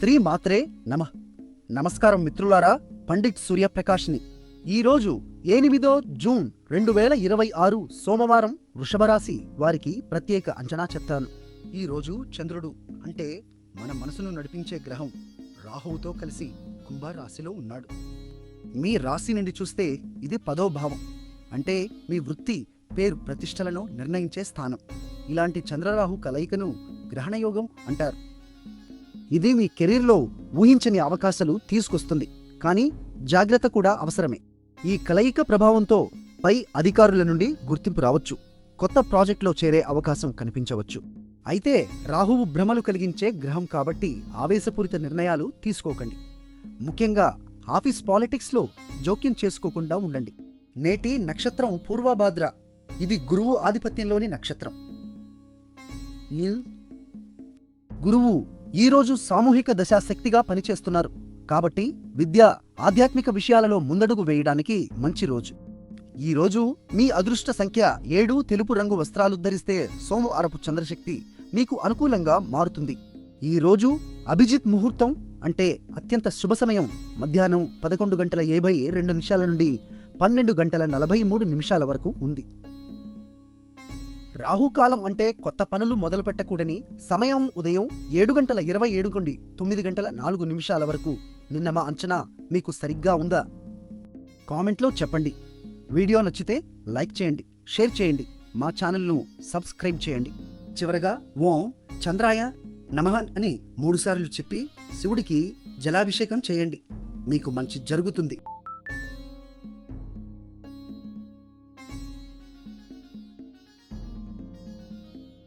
శ్రీ మాత్రే నమః. నమస్కారం మిత్రులారా, పండిట్ సూర్యప్రకాష్ని. ఈరోజు 8 జూన్ 2026 సోమవారం వృషభరాశి వారికి ప్రత్యేక అంచనా చెప్తాను. ఈరోజు చంద్రుడు అంటే మన మనసును నడిపించే గ్రహం రాహువుతో కలిసి కుంభరాశిలో ఉన్నాడు. మీ రాశి నుండి చూస్తే ఇది 10వ భావం, అంటే మీ వృత్తి, పేరు, ప్రతిష్టలను నిర్ణయించే స్థానం. ఇలాంటి చంద్రరాహు కలయికను గ్రహణయోగం అంటారు. ఇది మీ కెరీర్లో ఊహించని అవకాశాలు తీసుకొస్తుంది, కానీ జాగ్రత్త కూడా అవసరమే. ఈ కలయిక ప్రభావంతో పై అధికారుల నుండి గుర్తింపు రావచ్చు, కొత్త ప్రాజెక్టులో చేరే అవకాశం కనిపించవచ్చు. అయితే రాహువు భ్రమలు కలిగించే గ్రహం కాబట్టి ఆవేశపూరిత నిర్ణయాలు తీసుకోకండి. ముఖ్యంగా ఆఫీస్ పాలిటిక్స్లో జోక్యం చేసుకోకుండా ఉండండి. నేటి నక్షత్రం పూర్వభాద్ర. ఇది గురువు ఆధిపత్యంలోని నక్షత్రం. గురువు ఈరోజు సామూహిక దశాశక్తిగా పనిచేస్తున్నారు కాబట్టి విద్య, ఆధ్యాత్మిక విషయాలలో ముందడుగు వేయడానికి మంచి రోజు. ఈరోజు మీ అదృష్ట సంఖ్య 7. తెలుపు రంగు వస్త్రాలు ధరిస్తే సోమవారపు చంద్రశక్తి మీకు అనుకూలంగా మారుతుంది. ఈ రోజు అభిజిత్ ముహూర్తం అంటే అత్యంత శుభ సమయం మధ్యాహ్నం 11:52 నుండి 12:43 వరకు ఉంది. రాహుకాలం అంటే కొత్త పనులు మొదలుపెట్టకూడని సమయం ఉదయం 7:27 నుండి 9:04 వరకు. నిన్న మా అంచనా మీకు సరిగ్గా ఉందా? కామెంట్లో చెప్పండి. వీడియో నచ్చితే లైక్ చేయండి, షేర్ చేయండి, మా ఛానల్ను సబ్స్క్రైబ్ చేయండి. చివరగా ఓం చంద్రాయ నమః అని 3 సార్లు చెప్పి శివుడికి జలాభిషేకం చేయండి. మీకు మంచి జరుగుతుంది.